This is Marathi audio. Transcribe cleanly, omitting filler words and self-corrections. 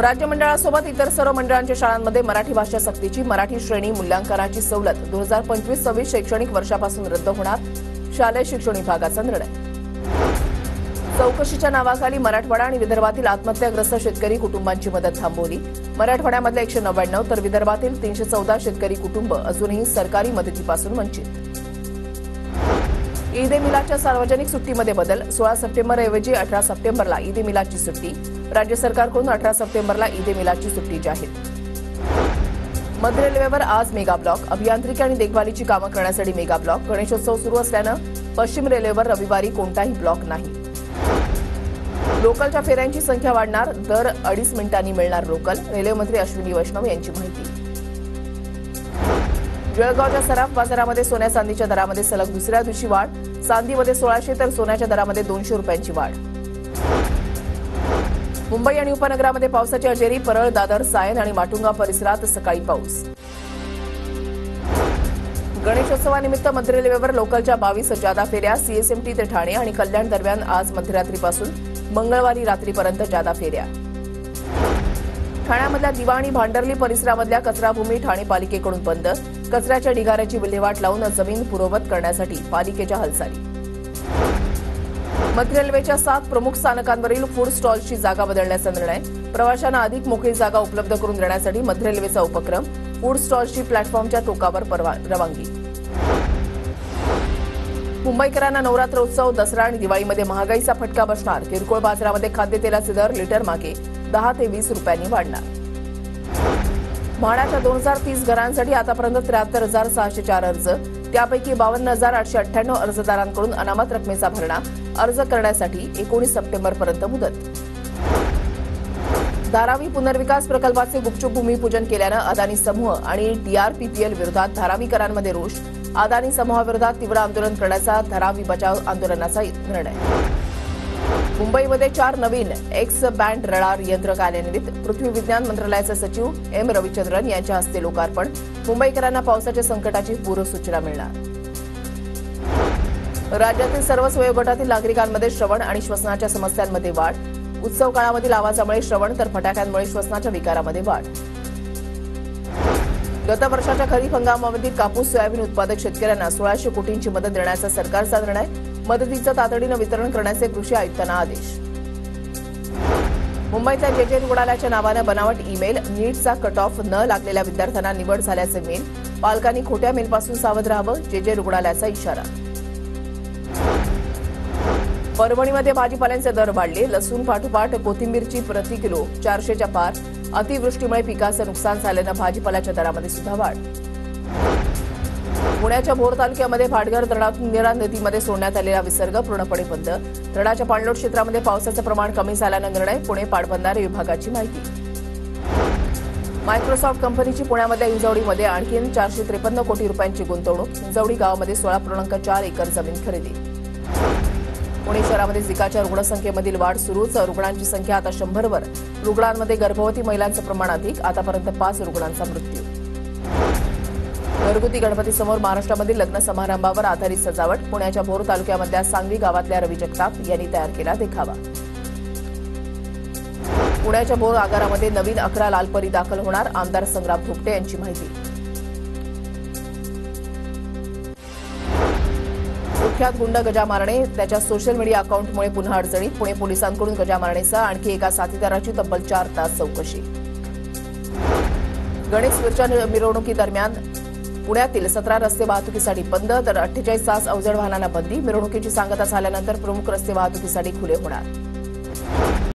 राज्य मंडळासोबत इतर सर्व मंडळांच्या शाळांमध्ये मराठी भाषा सक्तीची मराठी श्रेणी मूल्यांकनाची सवलत 2025-26 शैक्षणिक वर्षापासून रद्द होणार. शालेय शिक्षण विभागाचा निर्णय. चौकशीच्या नावाखाली मराठवाडा आणि विदर्भातील आत्महत्याग्रस्त शेतकरी कुटुंबांची मदत थांबवली. मराठवाड्यामधले 199 तर विदर्भातील 314 शेतकरी कुटुंब अजूनही सरकारी मदतीपासून वंचित. ईद ए मिलादच्या सार्वजनिक सुट्टीमध्ये बदल. 16 सप्टेंबरऐवजी 18 सप्टेंबरला ईद ए मिलादची सुट्टी. राज्य सरकारकडून 18 सप्टेंबरला ईद ए मिलादची सुट्टी जाहीर. मध्य रेल्वेवर आज मेगा ब्लॉक. अभियांत्रिकी आणि देखभालीची कामं करण्यासाठी मेगा ब्लॉक. गणेशोत्सव सुरू असल्यानं पश्चिम रेल्वेवर रविवारी कोणताही ब्लॉक नाही. लोकलच्या फेऱ्यांची संख्या वाढणार. दर 2.5 मिनिटांनी मिळणार लोकल. रेल्वेमंत्री अश्विनी वैष्णव यांची माहिती. जळगावच्या सराफ बाजारामध्ये सोन्या चांदीच्या दरामध्ये सलग दुसऱ्या दिवशी वाढ. चांदीमध्ये 1600 तर सोन्याच्या दरामध्ये 200 रुपयांची वाढ. मुंबई आणि उपनगरामध्ये पावसाची हजेरी. परळ, दादर, सायन आणि माटुंगा परिसरात सकाळी पाऊस. गणेशोत्सवानिमित्त मध्य रेल्वेवर लोकलच्या 22 जादा फेऱ्या. सीएसएमटी ते ठाणे आणि कल्याण दरम्यान आज मध्यरात्रीपासून मंगळवारी रात्रीपर्यंत जादा फेऱ्या. ठाण्यामधल्या दिवा आणि भांडरली परिसरामधल्या कचराभूमी ठाणे पालिकेकडून बंद. कचऱ्याच्या ढिगाऱ्याची विल्हेवाट लावून जमीन पूर्ववत करण्यासाठी पालिकेच्या हालचाली. मध्य रेल्वेच्या 7 प्रमुख स्थानकांवरील फूड स्टॉल्सची जागा बदलण्याचा निर्णय. प्रवाशांना अधिक मोकळी जागा उपलब्ध करून देण्यासाठी मध्य रेल्वेचा उपक्रम. फूड स्टॉल्सची प्लॅटफॉर्मच्या टोकावर रवानगी. मुंबईकरांना नवरात्र उत्सव, दसरा आणि दिवाळीमध्ये महागाईचा फटका बसणार. किरकोळ बाजारामध्ये खाद्यतेलाचे दर लिटर मागे 10 ते 20 रुपयांनी वाढणार. म्हाडाच्या 2030 घरांसाठी आतापर्यंत 73,604 अर्ज. त्यापैकी 52,898 अर्जदारांकडून अनामत रकमेचा भरणा. अर्ज करण्यासाठी 19 सप्टेंबरपर्यंत मुदत. धारावी पुनर्विकास प्रकल्पाचे गुपचूप भूमिपूजन केल्यानं अदानी समूह आणि डीआरपीपीएल विरोधात धारावीकरांमध्ये रोष. अदानी समूहाविरोधात तीव्र आंदोलन करण्याचा धारावी बचाव आंदोलनाचा निर्णय. मुंबईमध्ये 4 नवीन एक्स बँड रडार यंत्र कार्यान्वित. पृथ्वी विज्ञान मंत्रालयाचे सचिव एम रविचंद्रन यांच्या हस्ते लोकार्पण. मुंबईकरांना पावसाच्या संकटाची पूर्वसूचना मिळणार. राज्यातील सर्वच वयोगटातील नागरिकांमध्ये श्रवण आणि श्वसनाच्या समस्यांमध्ये वाढ. उत्सव काळामधील आवाजामुळे श्रवण तर फटाक्यांमुळे श्वसनाच्या विकारामध्ये वाढ. गत वर्षाच्या खरीप हंगामामधील कापूस सोयाबीन उत्पादक शेतकऱ्यांना 1600 कोटींची मदत देण्याचा सरकारचा निर्णय. मदतीचं तातडीनं वितरण करण्याचे कृषी आयुक्तांना आदेश. मुंबईतल्या जेजे रुग्णालयाच्या नावानं बनावट ईमेल. नीटचा कट ऑफ न लागलेल्या विद्यार्थ्यांना निवड झाल्याचे मेल. पालकांनी खोट्या मेलपासून सावध राहावं. जेजे रुग्णालयाचा इशारा. परभणीमध्ये भाजीपाल्यांचे दर वाढले. लसूण पाठोपाठ कोथिंबीरची प्रति किलो 400च्या पार. अतिवृष्टीमुळे पिकाचं नुकसान झाल्यानं भाजीपाल्याच्या दरामध्ये सुद्धा वाढ. पुण्याच्या भोर तालुक्यामध्ये भाटघर धरणातून नीरा नदीमध्ये सोडण्यात आलेला विसर्ग पूर्णपणे बंद. धरणाच्या पाणलोट क्षेत्रामध्ये पावसाचं प्रमाण कमी झाल्यानं निर्णय. पुणे पाटबंधारे विभागाची माहिती. मायक्रोसॉफ्ट कंपनीची पुण्यामधल्या हिंजवडीमध्ये आणखी 453 कोटी रुपयांची गुंतवणूक. हिंजवडी गावामध्ये 16.4 एकर जमीन खरेदी. पुणे शहरामध्ये झिकाच्या रुग्णसंख्येमधील वाढ सुरूच. रुग्णांची संख्या आता 100वर. रुग्णांमध्ये गर्भवती महिलांचं प्रमाण अधिक. आतापर्यंत 5 रुग्णांचा मृत्यू. घरगुती गणपतीसमोर महाराष्ट्रामधील लग्न समारंभावर आधारित सजावट. पुण्याच्या भोर तालुक्यामधल्या सांगवी गावातल्या रवी जगताप यांनी तयार केला देखावा. पुण्याच्या भोर आगारामध्ये नवीन 11 लालपरी दाखल होणार. आमदार संग्राम थोपटे यांची माहिती. कुख्यात गुंड गजा मारणे. त्याच्या सोशल मीडिया अकाउंटमुळे पुन्हा अडचणीत. पुणे पोलिसांकडून गजा मारणेसह आणखी एका साथीदाराची तब्बल 4 तास चौकशी. गणेश मिरवणुकीदरम्यान पुण्यातील 17 रस्ते वाहतुकीसाठी बंद तर 48 तास अवजड वाहनांना बंदी. मिरवणुकीची सांगता झाल्यानंतर प्रमुख रस्ते वाहतुकीसाठी खुले होणार.